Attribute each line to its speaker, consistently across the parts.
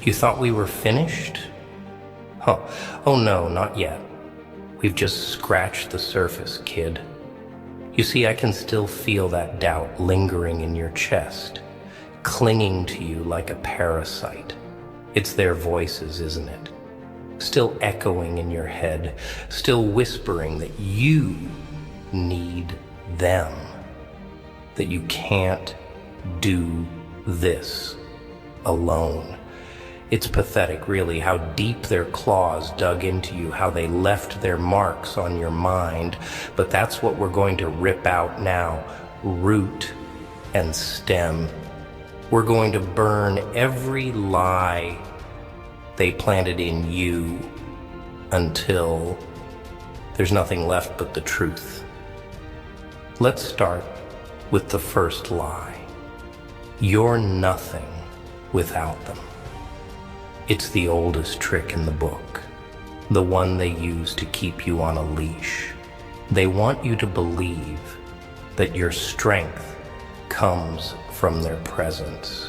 Speaker 1: You thought we were finished? Huh. Oh no, not yet. We've just scratched the surface, kid. You see, I can still feel that doubt lingering in your chest, clinging to you like a parasite. It's their voices, isn't it? Still echoing in your head, still whispering that you need them, that you can't do this alone. It's pathetic, really, how deep their claws dug into you, how they left their marks on your mind. But that's what we're going to rip out now, root and stem. We're going to burn every lie they planted in you until there's nothing left but the truth. Let's start with the first lie. You're nothing without them. It's the oldest trick in the book, the one they use to keep you on a leash. They want you to believe that your strength comes from their presence,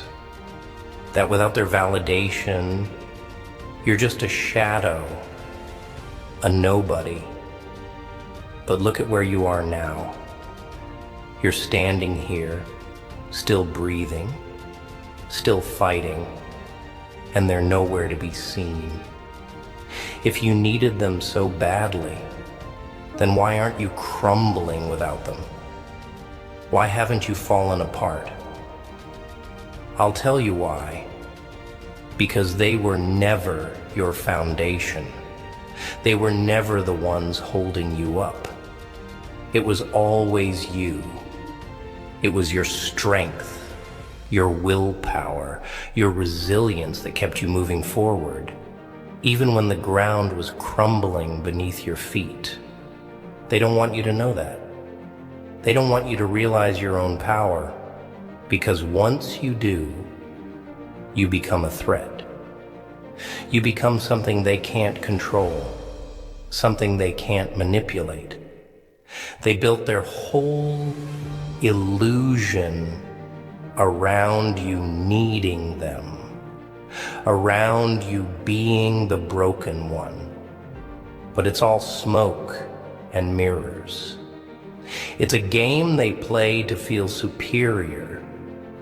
Speaker 1: that without their validation, you're just a shadow, a nobody. But look at where you are now. You're standing here, still breathing, still fighting, and they're nowhere to be seen. If you needed them so badly, then why aren't you crumbling without them? Why haven't you fallen apart? I'll tell you why. Because they were never your foundation. They were never the ones holding you up. It was always you. It was your strength, your willpower, your resilience that kept you moving forward, even when the ground was crumbling beneath your feet. They don't want you to know that. They don't want you to realize your own power, because once you do, you become a threat. You become something they can't control, something they can't manipulate. They built their whole illusion around you needing them, around you being the broken one. But it's all smoke and mirrors. It's a game they play to feel superior,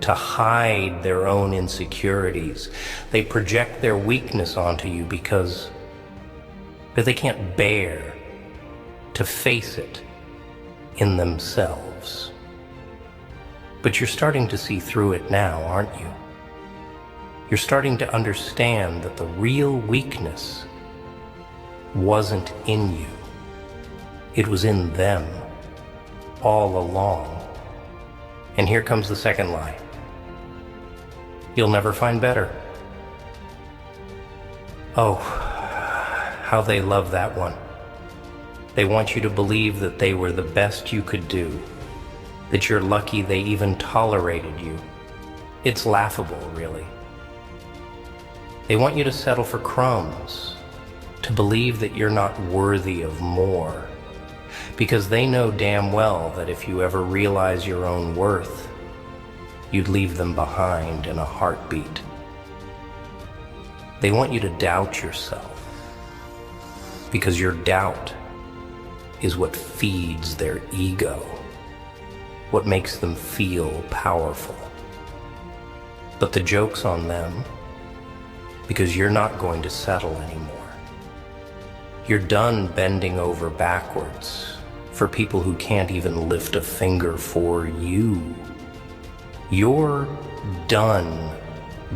Speaker 1: to hide their own insecurities. They project their weakness onto you because they can't bear to face it in themselves. But you're starting to see through it now, aren't you? You're starting to understand that the real weakness wasn't in you. It was in them all along. And here comes the second lie. You'll never find better. Oh, how they love that one. They want you to believe that they were the best you could do, that you're lucky they even tolerated you. It's laughable, really. They want you to settle for crumbs, to believe that you're not worthy of more, because they know damn well that if you ever realize your own worth, you'd leave them behind in a heartbeat. They want you to doubt yourself, because your doubt is what feeds their ego, what makes them feel powerful. But the joke's on them, because you're not going to settle anymore. You're done bending over backwards for people who can't even lift a finger for you. You're done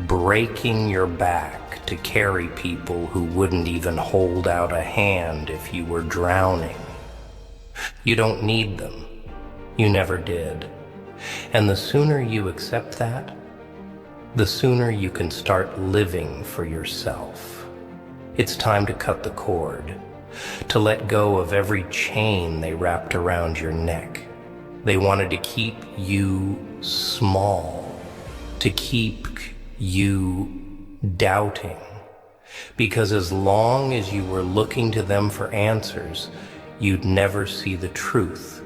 Speaker 1: breaking your back to carry people who wouldn't even hold out a hand if you were drowning. You don't need them. You never did. And the sooner you accept that, the sooner you can start living for yourself. It's time to cut the cord, to let go of every chain they wrapped around your neck. They wanted to keep you small, to keep you doubting. Because as long as you were looking to them for answers, you'd never see the truth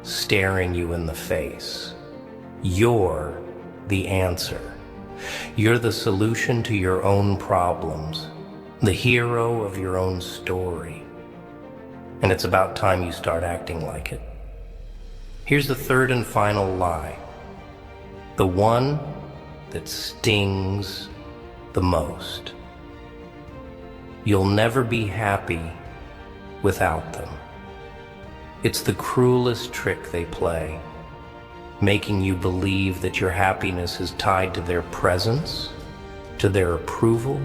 Speaker 1: staring you in the face. You're the answer. You're the solution to your own problems, the hero of your own story. And it's about time you start acting like it. Here's the third and final lie. The one that stings the most. You'll never be happy without them. It's the cruelest trick they play, making you believe that your happiness is tied to their presence, to their approval.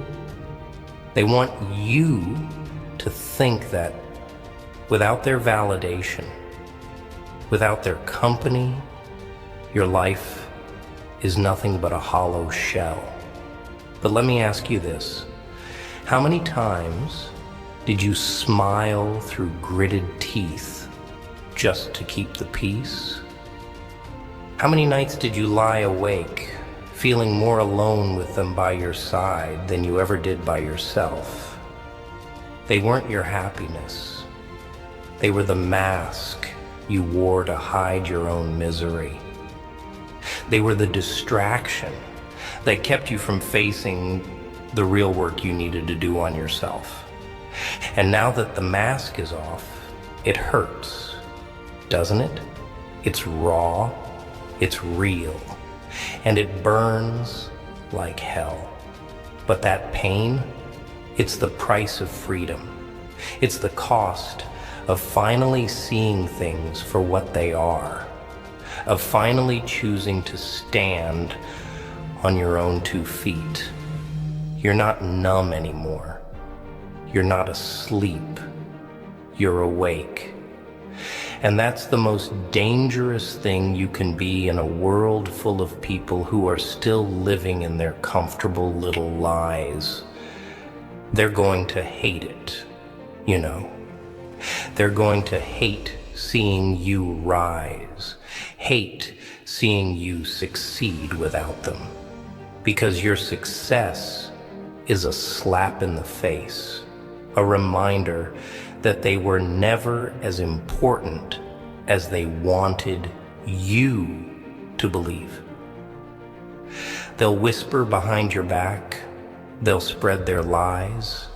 Speaker 1: They want you to think that without their validation, without their company, your life is nothing but a hollow shell. But let me ask you this. How many times did you smile through gritted teeth just to keep the peace? How many nights did you lie awake, feeling more alone with them by your side than you ever did by yourself? They weren't your happiness. They were the mask you wore to hide your own misery. They were the distraction that kept you from facing the real work you needed to do on yourself. And now that the mask is off, it hurts, doesn't it? It's raw. It's real, and it burns like hell. But that pain, it's the price of freedom. It's the cost of finally seeing things for what they are, of finally choosing to stand on your own 2 feet. You're not numb anymore. You're not asleep. You're awake. And that's the most dangerous thing you can be in a world full of people who are still living in their comfortable little lies. They're going to hate it, you know. They're going to hate seeing you rise, hate seeing you succeed without them, because your success is a slap in the face, a reminder that they were never as important as they wanted you to believe. They'll whisper behind your back. They'll spread their lies.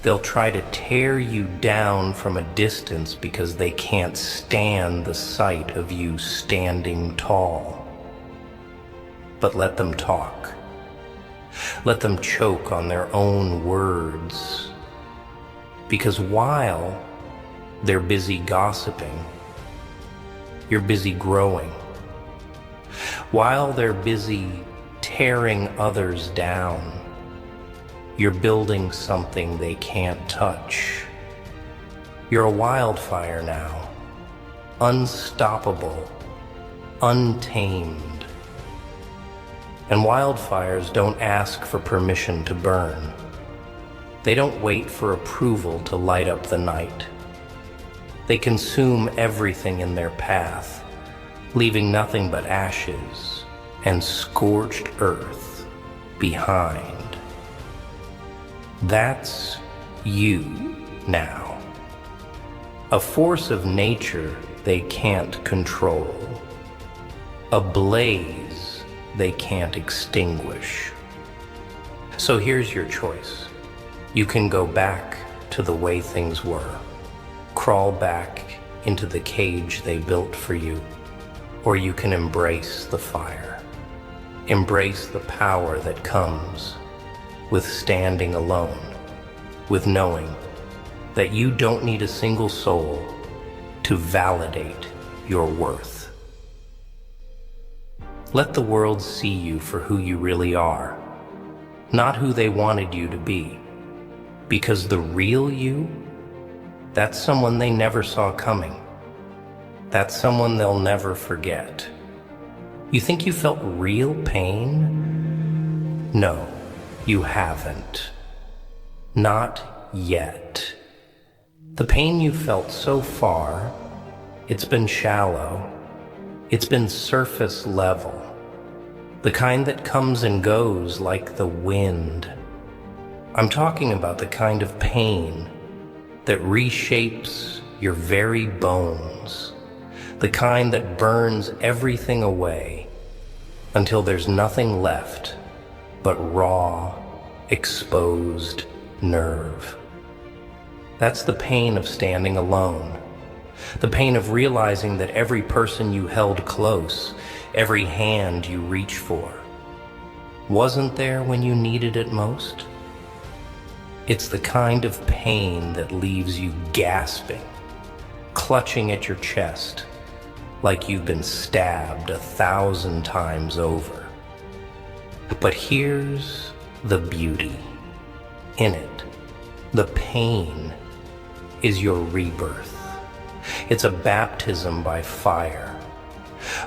Speaker 1: They'll try to tear you down from a distance because they can't stand the sight of you standing tall. But let them talk. Let them choke on their own words. Because while they're busy gossiping, you're busy growing. While they're busy tearing others down, you're building something they can't touch. You're a wildfire now, unstoppable, untamed. And wildfires don't ask for permission to burn. They don't wait for approval to light up the night. They consume everything in their path, leaving nothing but ashes and scorched earth behind. That's you now. A force of nature they can't control. A blaze they can't extinguish. So here's your choice. You can go back to the way things were, crawl back into the cage they built for you, or you can embrace the fire, embrace the power that comes with standing alone, with knowing that you don't need a single soul to validate your worth. Let the world see you for who you really are, not who they wanted you to be. Because the real you, that's someone they never saw coming. That's someone they'll never forget. You think you felt real pain? No, you haven't. Not yet. The pain you felt so far, it's been shallow. It's been surface level. The kind that comes and goes like the wind. I'm talking about the kind of pain that reshapes your very bones, the kind that burns everything away until there's nothing left but raw, exposed nerve. That's the pain of standing alone. The pain of realizing that every person you held close, every hand you reached for, wasn't there when you needed it most. It's the kind of pain that leaves you gasping, clutching at your chest, like you've been stabbed 1,000 times over. But here's the beauty in it. The pain is your rebirth. It's a baptism by fire,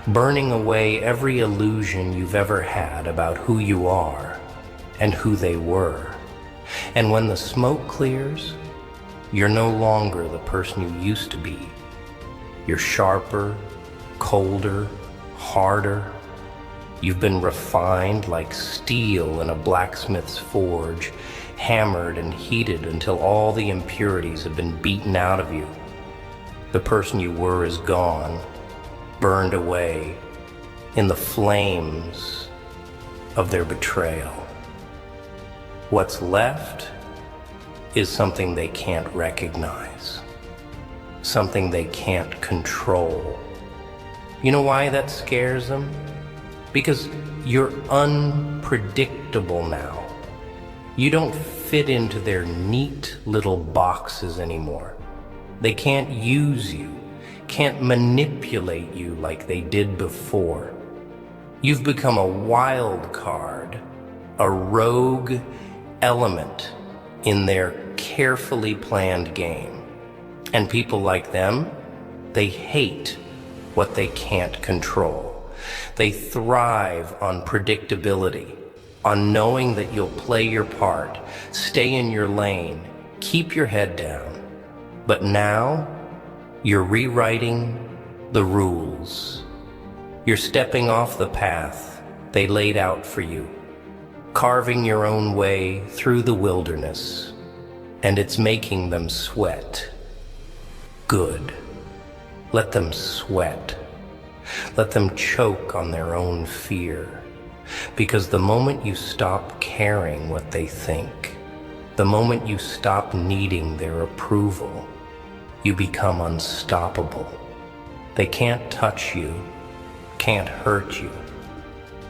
Speaker 1: burning away every illusion you've ever had about who you are and who they were. And when the smoke clears, you're no longer the person you used to be. You're sharper, colder, harder. You've been refined like steel in a blacksmith's forge, hammered and heated until all the impurities have been beaten out of you. The person you were is gone, burned away in the flames of their betrayal. What's left is something they can't recognize, something they can't control. You know why that scares them? Because you're unpredictable now. You don't fit into their neat little boxes anymore. They can't use you, can't manipulate you like they did before. You've become a wild card, a rogue element in their carefully planned game. And people like them, they hate what they can't control. They thrive on predictability, on knowing that you'll play your part, stay in your lane, keep your head down. But now, you're rewriting the rules. You're stepping off the path they laid out for you, carving your own way through the wilderness, and it's making them sweat. Good. Let them sweat. Let them choke on their own fear. Because the moment you stop caring what they think, the moment you stop needing their approval, you become unstoppable. They can't touch you, can't hurt you,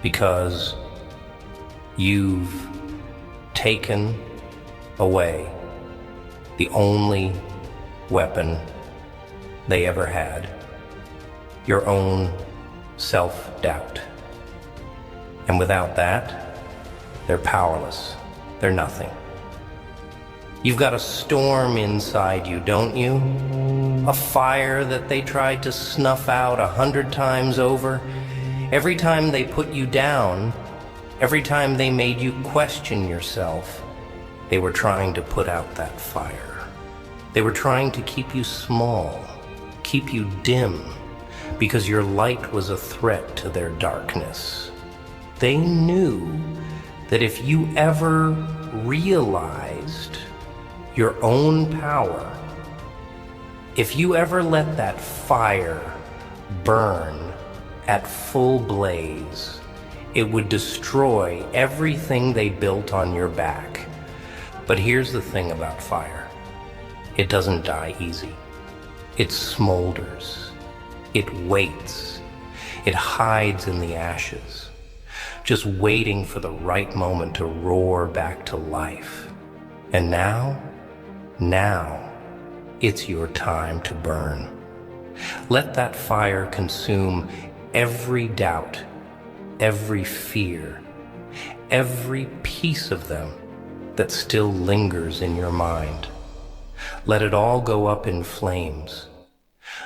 Speaker 1: because you've taken away the only weapon they ever had, your own self-doubt. And without that, they're powerless. They're nothing. You've got a storm inside you, don't you? A fire that they tried to snuff out 100 times over. Every time they put you down, every time they made you question yourself, they were trying to put out that fire. They were trying to keep you small, keep you dim, because your light was a threat to their darkness. They knew that if you ever realized your own power, if you ever let that fire burn at full blaze, it would destroy everything they built on your back. But here's the thing about fire. It doesn't die easy. It smolders. It waits. It hides in the ashes, just waiting for the right moment to roar back to life. And now, it's your time to burn. Let that fire consume every doubt, every fear, every piece of them that still lingers in your mind. Let it all go up in flames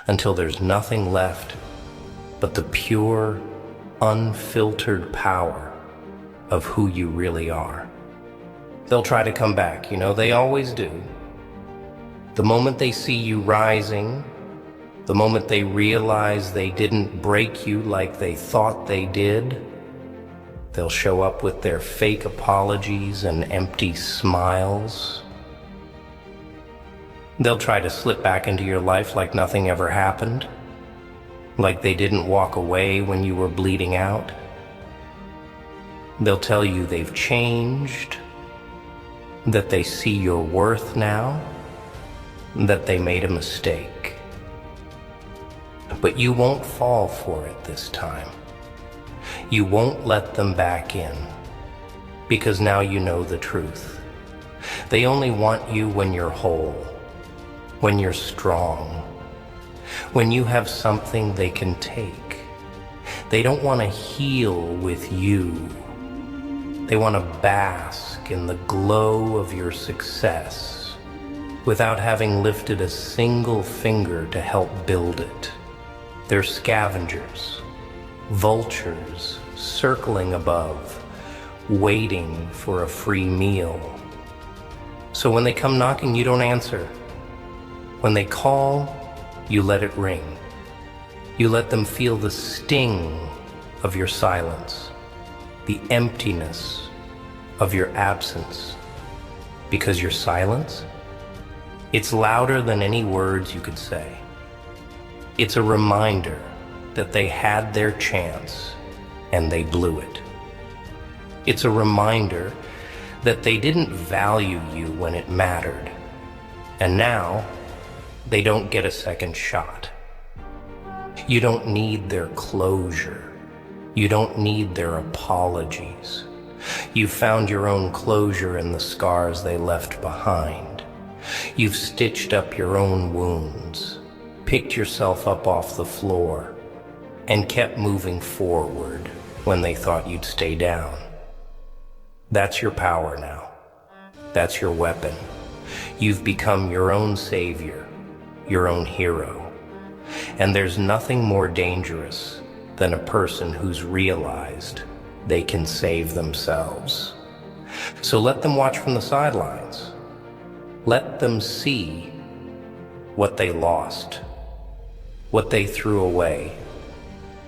Speaker 1: until there's nothing left but the pure, unfiltered power of who you really are. They'll try to come back, they always do. The moment they see you rising, the moment they realize they didn't break you like they thought they did, they'll show up with their fake apologies and empty smiles. They'll try to slip back into your life like nothing ever happened, like they didn't walk away when you were bleeding out. They'll tell you they've changed, that they see your worth now, that they made a mistake. But you won't fall for it this time. You won't let them back in, because now you know the truth. They only want you when you're whole, when you're strong, when you have something they can take. They don't want to heal with you. They want to bask in the glow of your success without having lifted a single finger to help build it. They're scavengers, vultures circling above, waiting for a free meal. So when they come knocking, you don't answer. When they call, you let it ring. You let them feel the sting of your silence, the emptiness of your absence. Because your silence, it's louder than any words you could say. It's a reminder that they had their chance and they blew it. It's a reminder that they didn't value you when it mattered, and now they don't get a second shot. You don't need their closure. You don't need their apologies. You've found your own closure in the scars they left behind. You've stitched up your own wounds, picked yourself up off the floor, and kept moving forward when they thought you'd stay down. That's your power now. That's your weapon. You've become your own savior, your own hero. And there's nothing more dangerous than a person who's realized they can save themselves. So let them watch from the sidelines. Let them see what they lost, what they threw away,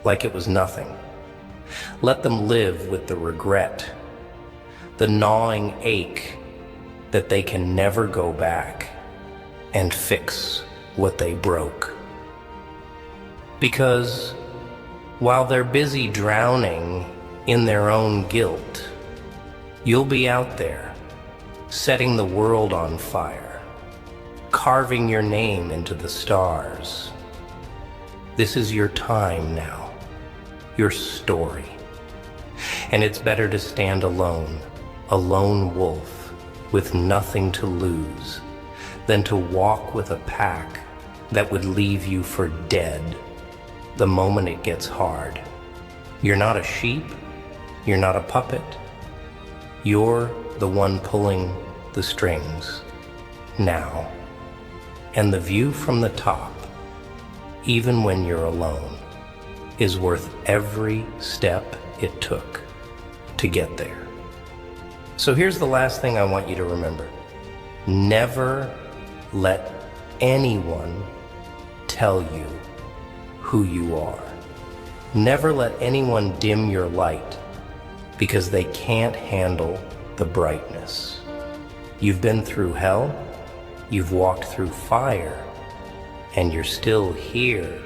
Speaker 1: like it was nothing. Let them live with the regret, the gnawing ache that they can never go back and fix what they broke. Because while they're busy drowning in their own guilt, you'll be out there, setting the world on fire, carving your name into the stars. This is your time now, your story. And it's better to stand alone, a lone wolf with nothing to lose, than to walk with a pack that would leave you for dead the moment it gets hard. You're not a sheep, you're not a puppet. You're the one pulling the strings now. And the view from the top, even when you're alone, is worth every step it took to get there. So here's the last thing I want you to remember. Never let anyone tell you who you are. Never let anyone dim your light because they can't handle the brightness. You've been through hell, you've walked through fire, and you're still here.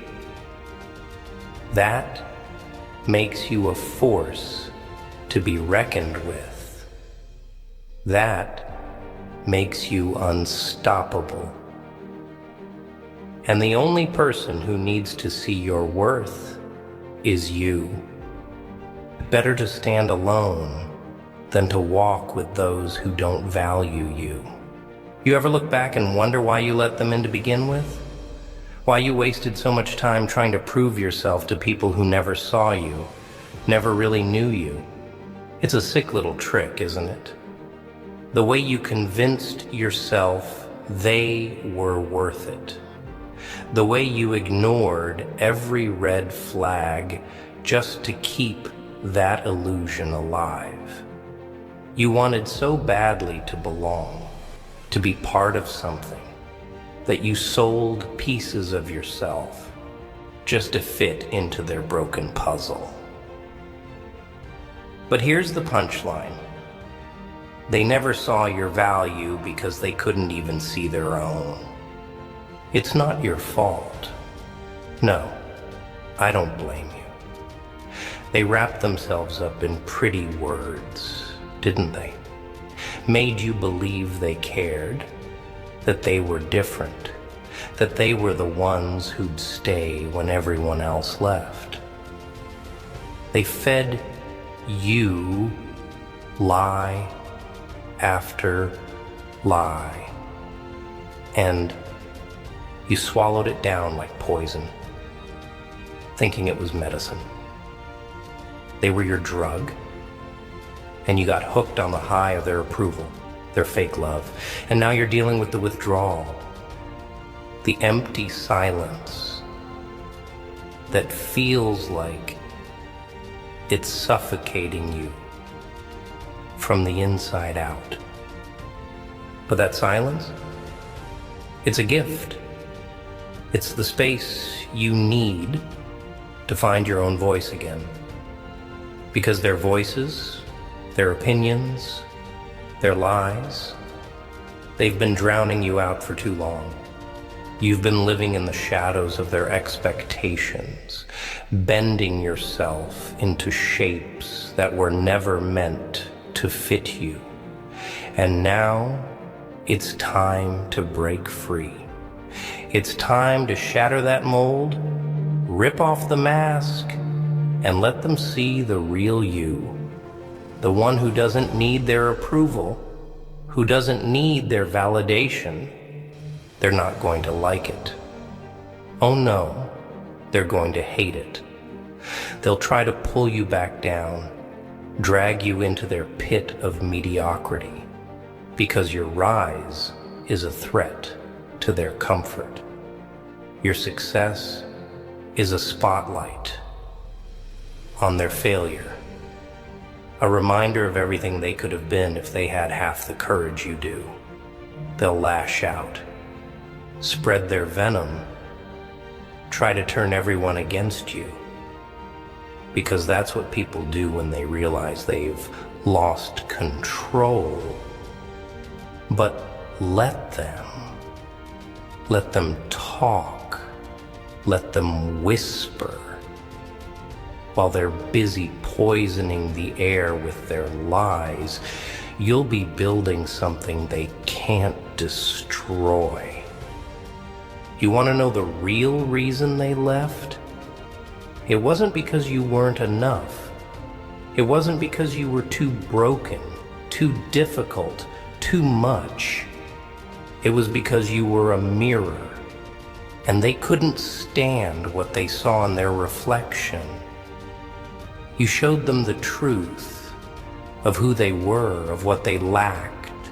Speaker 1: That makes you a force to be reckoned with. That makes you unstoppable. And the only person who needs to see your worth is you. Better to stand alone than to walk with those who don't value you. You ever look back and wonder why you let them in to begin with? Why you wasted so much time trying to prove yourself to people who never saw you, never really knew you? It's a sick little trick, isn't it? The way you convinced yourself they were worth it. The way you ignored every red flag just to keep that illusion alive. You wanted so badly to belong, to be part of something, that you sold pieces of yourself just to fit into their broken puzzle. But here's the punchline. They never saw your value because they couldn't even see their own. It's not your fault. No, I don't blame you. They wrapped themselves up in pretty words, didn't they? Made you believe they cared, that they were different, that they were the ones who'd stay when everyone else left. They fed you lie after lie, and you swallowed it down like poison, thinking it was medicine. They were your drug, and you got hooked on the high of their approval, their fake love, and now you're dealing with the withdrawal, the empty silence that feels like it's suffocating you from the inside out. But that silence, it's a gift. It's the space you need to find your own voice again. Because their voices, their opinions, their lies, they've been drowning you out for too long. You've been living in the shadows of their expectations, bending yourself into shapes that were never meant to fit you. And now it's time to break free. It's time to shatter that mold, rip off the mask, and let them see the real you. The one who doesn't need their approval, who doesn't need their validation. They're not going to like it. Oh no, they're going to hate it. They'll try to pull you back down, drag you into their pit of mediocrity, because your rise is a threat to their comfort. Your success is a spotlight on their failure, a reminder of everything they could have been if they had half the courage you do. They'll lash out, spread their venom, try to turn everyone against you, because that's what people do when they realize they've lost control. But let them talk, let them whisper, while they're busy poisoning the air with their lies. You'll be building something they can't destroy. You want to know the real reason they left? It wasn't because you weren't enough. It wasn't because you were too broken, too difficult, too much. It was because you were a mirror, and they couldn't stand what they saw in their reflection. You showed them the truth of who they were, of what they lacked,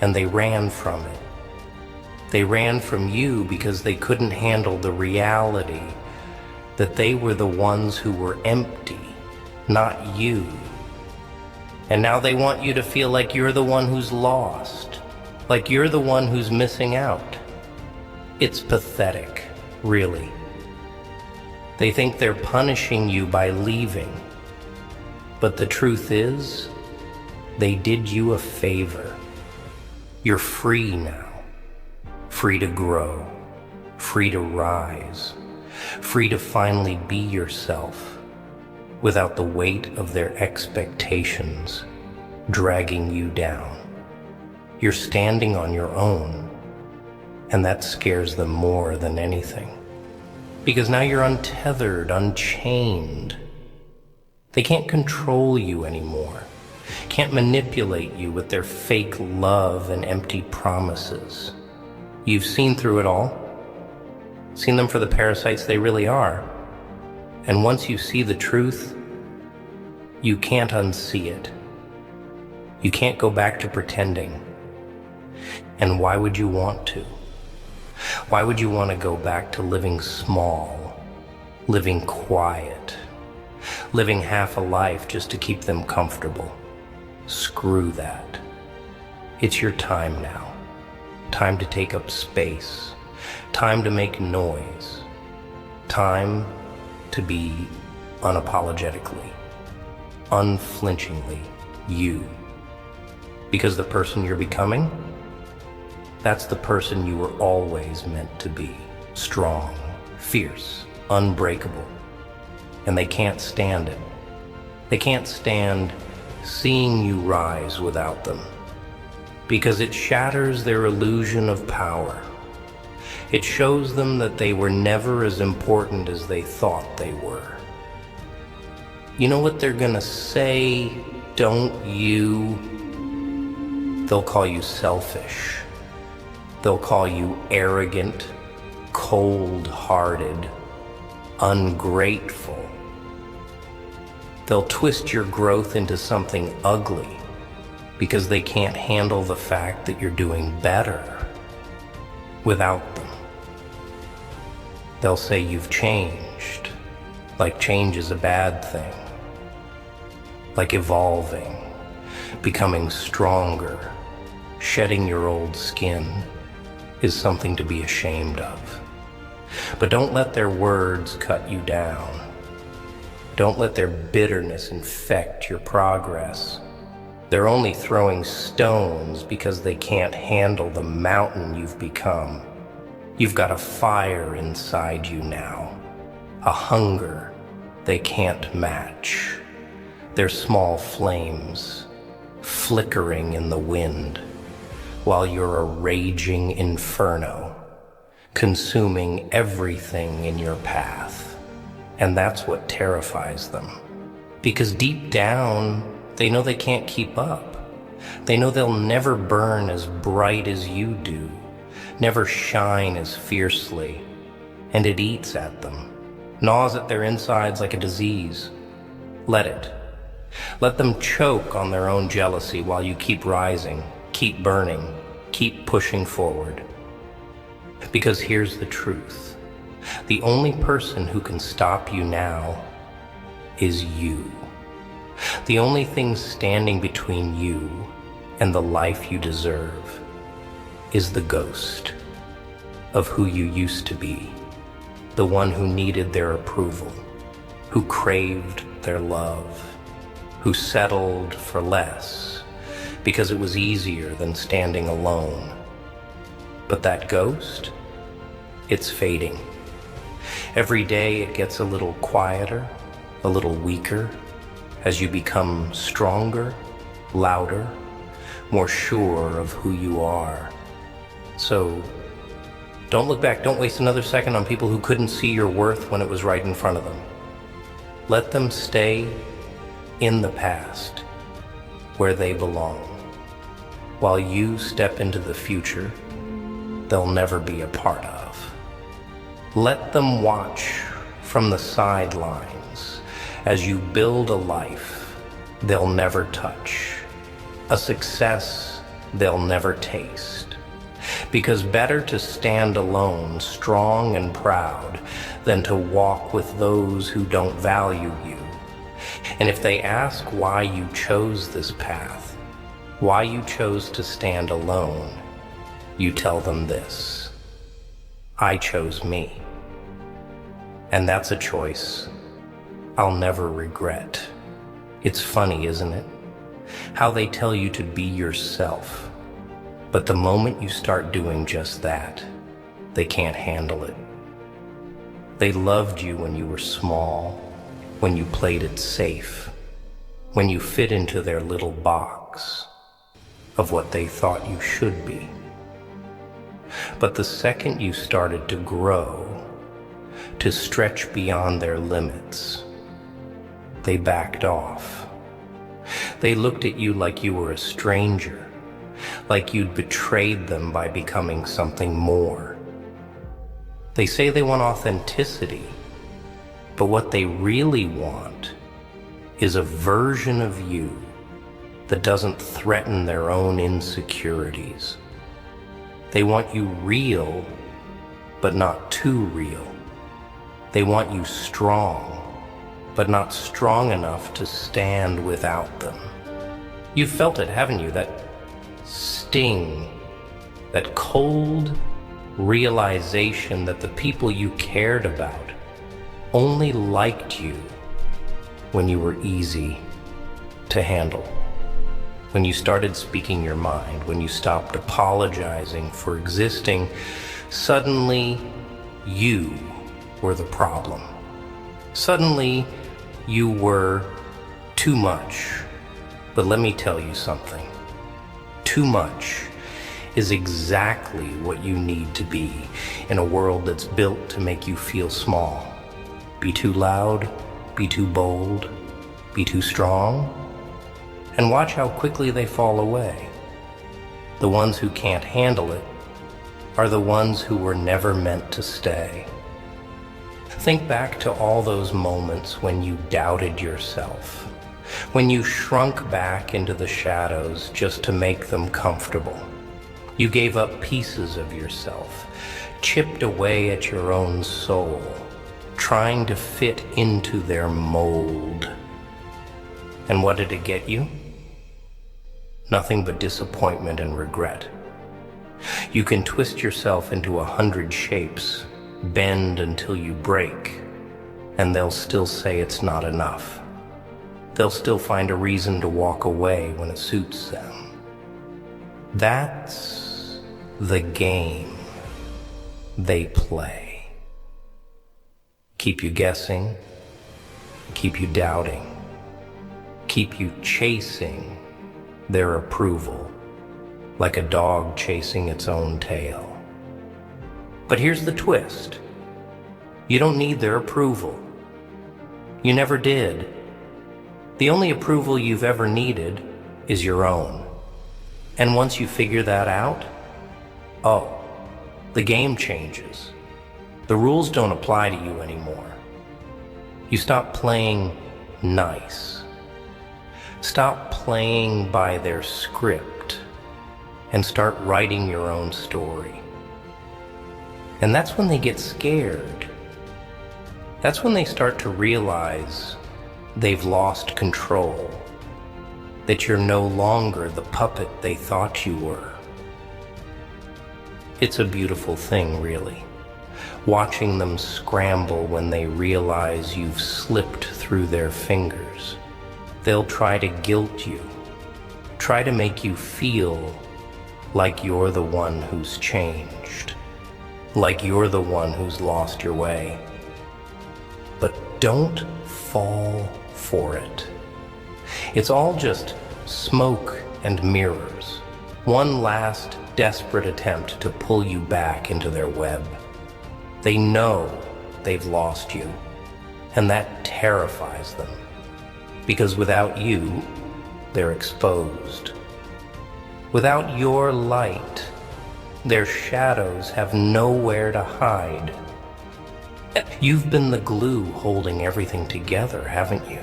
Speaker 1: and they ran from it. They ran from you because they couldn't handle the reality that they were the ones who were empty, not you. And now they want you to feel like you're the one who's lost, like you're the one who's missing out. It's pathetic, really. They think they're punishing you by leaving. But the truth is, they did you a favor. You're free now. Free to grow, free to rise, free to finally be yourself without the weight of their expectations dragging you down. You're standing on your own, and that scares them more than anything. Because now you're untethered, unchained. They can't control you anymore, can't manipulate you with their fake love and empty promises. You've seen through it all, seen them for the parasites they really are. And once you see the truth, you can't unsee it. You can't go back to pretending. And why would you want to? Why would you want to go back to living small, living quiet, living half a life just to keep them comfortable? Screw that. It's your time now. Time to take up space, time to make noise, time to be unapologetically, unflinchingly you. Because the person you're becoming, that's the person you were always meant to be. Strong, fierce, unbreakable. And they can't stand it. They can't stand seeing you rise without them, because it shatters their illusion of power. It shows them that they were never as important as they thought they were. You know what they're gonna say, don't you? They'll call you selfish. They'll call you arrogant, cold-hearted, ungrateful. They'll twist your growth into something ugly because they can't handle the fact that you're doing better without them. They'll say you've changed, like change is a bad thing, like evolving, becoming stronger, shedding your old skin is something to be ashamed of. But don't let their words cut you down. Don't let their bitterness infect your progress. They're only throwing stones because they can't handle the mountain you've become. You've got a fire inside you now, a hunger they can't match. They're small flames, flickering in the wind, while you're a raging inferno, consuming everything in your path. And that's what terrifies them. Because deep down, they know they can't keep up. They know they'll never burn as bright as you do, never shine as fiercely. And it eats at them, gnaws at their insides like a disease. Let it. Let them choke on their own jealousy while you keep rising, keep burning, keep pushing forward. Because here's the truth. The only person who can stop you now is you. The only thing standing between you and the life you deserve is the ghost of who you used to be, the one who needed their approval, who craved their love, who settled for less because it was easier than standing alone. But that ghost, it's fading. Every day it gets a little quieter, a little weaker, as you become stronger, louder, more sure of who you are. So don't look back, don't waste another second on people who couldn't see your worth when it was right in front of them. Let them stay in the past, where they belong, while you step into the future they'll never be a part of. Let them watch from the sidelines as you build a life they'll never touch, a success they'll never taste. Because better to stand alone, strong and proud, than to walk with those who don't value you. And if they ask why you chose this path, why you chose to stand alone, you tell them this: I chose me. And that's a choice I'll never regret. It's funny, isn't it? How they tell you to be yourself, but the moment you start doing just that, they can't handle it. They loved you when you were small, when you played it safe, when you fit into their little box of what they thought you should be. But the second you started to grow, to stretch beyond their limits, they backed off. They looked at you like you were a stranger, like you'd betrayed them by becoming something more. They say they want authenticity, but what they really want is a version of you that doesn't threaten their own insecurities. They want you real, but not too real. They want you strong, but not strong enough to stand without them. You've felt it, haven't you? That sting, that cold realization that the people you cared about only liked you when you were easy to handle. When you started speaking your mind, when you stopped apologizing for existing, suddenly you were the problem. Suddenly you were too much. But let me tell you something. Too much is exactly what you need to be in a world that's built to make you feel small. Be too loud, be too bold, be too strong, and watch how quickly they fall away. The ones who can't handle it are the ones who were never meant to stay. Think back to all those moments when you doubted yourself, when you shrunk back into the shadows just to make them comfortable. You gave up pieces of yourself, chipped away at your own soul, trying to fit into their mold. And what did it get you? Nothing but disappointment and regret. You can twist yourself into 100 shapes, bend until you break, and they'll still say it's not enough. They'll still find a reason to walk away when it suits them. That's the game they play. Keep you guessing, keep you doubting, keep you chasing their approval, like a dog chasing its own tail. But here's the twist. You don't need their approval. You never did. The only approval you've ever needed is your own. And once you figure that out, oh, the game changes. The rules don't apply to you anymore. You stop playing nice. Stop playing by their script and start writing your own story. And that's when they get scared. That's when they start to realize they've lost control, that you're no longer the puppet they thought you were. It's a beautiful thing, really, watching them scramble when they realize you've slipped through their fingers. They'll try to guilt you, try to make you feel like you're the one who's changed, like you're the one who's lost your way. But don't fall for it. It's all just smoke and mirrors, one last desperate attempt to pull you back into their web. They know they've lost you, and that terrifies them, because without you, they're exposed. Without your light, their shadows have nowhere to hide. You've been the glue holding everything together, haven't you?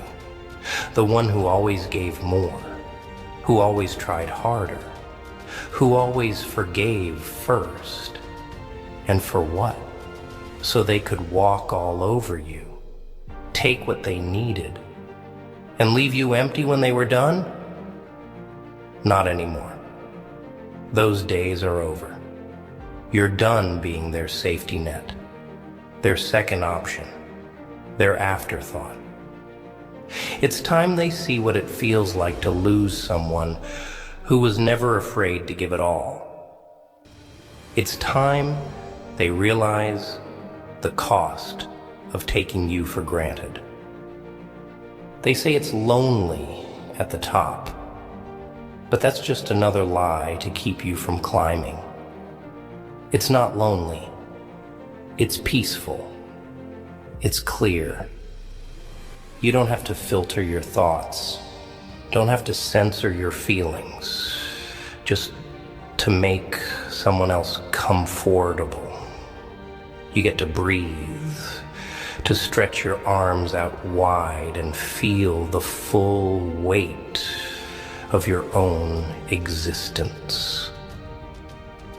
Speaker 1: The one who always gave more, who always tried harder, who always forgave first. And for what? So they could walk all over you, take what they needed, and leave you empty when they were done? Not anymore. Those days are over. You're done being their safety net, their second option, their afterthought. It's time they see what it feels like to lose someone who was never afraid to give it all. It's time they realize the cost of taking you for granted. They say it's lonely at the top, but that's just another lie to keep you from climbing. It's not lonely. It's peaceful. It's clear. You don't have to filter your thoughts. Don't have to censor your feelings just to make someone else comfortable. You get to breathe, to stretch your arms out wide and feel the full weight of your own existence.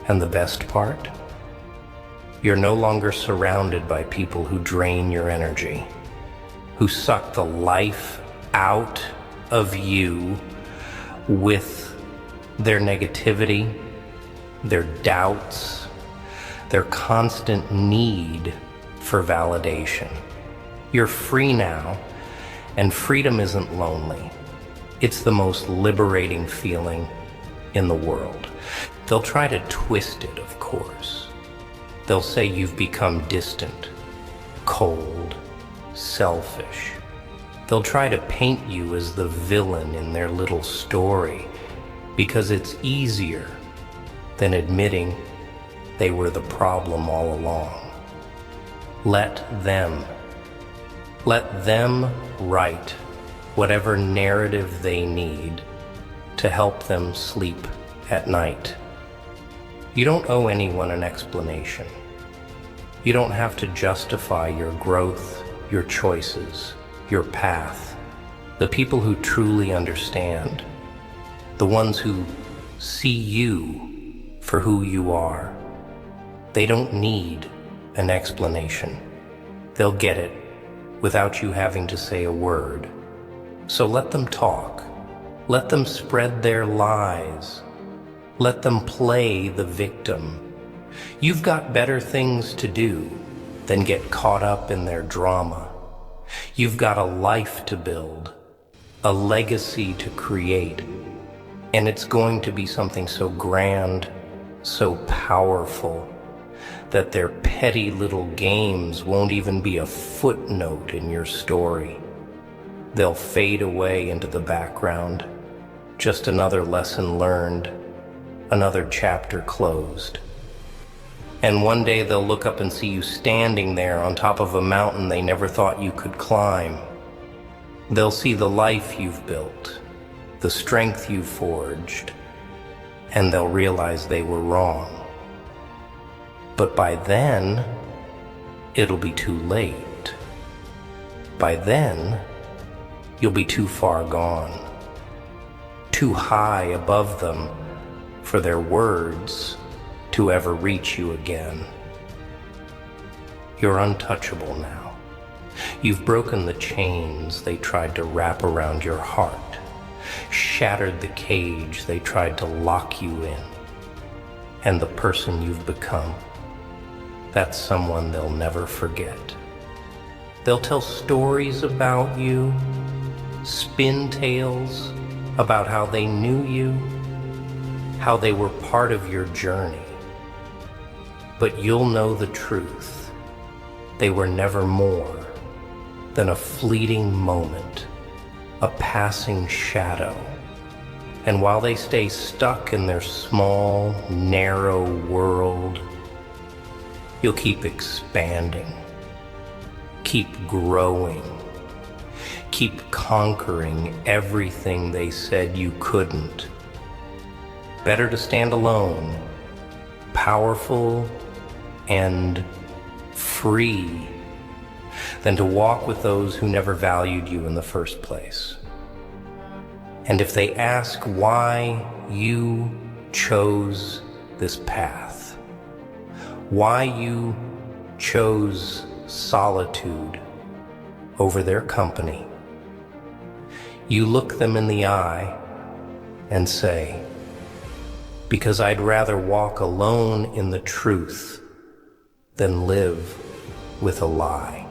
Speaker 1: And the best part? You're no longer surrounded by people who drain your energy, who suck the life out of you with their negativity, their doubts, their constant need for validation. You're free now, and freedom isn't lonely. It's the most liberating feeling in the world. They'll try to twist it, of course. They'll say you've become distant, cold, selfish. They'll try to paint you as the villain in their little story because it's easier than admitting they were the problem all along. Let them write whatever narrative they need to help them sleep at night. You don't owe anyone an explanation. You don't have to justify your growth, your choices, your path. The people who truly understand, the ones who see you for who you are, they don't need an explanation. They'll get it without you having to say a word. So let them talk. Let them spread their lies. Let them play the victim. You've got better things to do than get caught up in their drama. You've got a life to build, a legacy to create, and it's going to be something so grand, so powerful, that their petty little games won't even be a footnote in your story. They'll fade away into the background, just another lesson learned, another chapter closed. And one day they'll look up and see you standing there on top of a mountain they never thought you could climb. They'll see the life you've built, the strength you've forged, and they'll realize they were wrong. But by then, it'll be too late. By then, you'll be too far gone, too high above them for their words to ever reach you again. You're untouchable now. You've broken the chains they tried to wrap around your heart, shattered the cage they tried to lock you in. And the person you've become, that's someone they'll never forget. They'll tell stories about you, spin tales about how they knew you, how they were part of your journey. But you'll know the truth. They were never more than a fleeting moment, a passing shadow. And while they stay stuck in their small, narrow world, you'll keep expanding, keep growing, keep conquering everything they said you couldn't. Better to stand alone, powerful and free, than to walk with those who never valued you in the first place. And if they ask why you chose this path, why you chose solitude over their company, you look them in the eye and say, because I'd rather walk alone in the truth than live with a lie.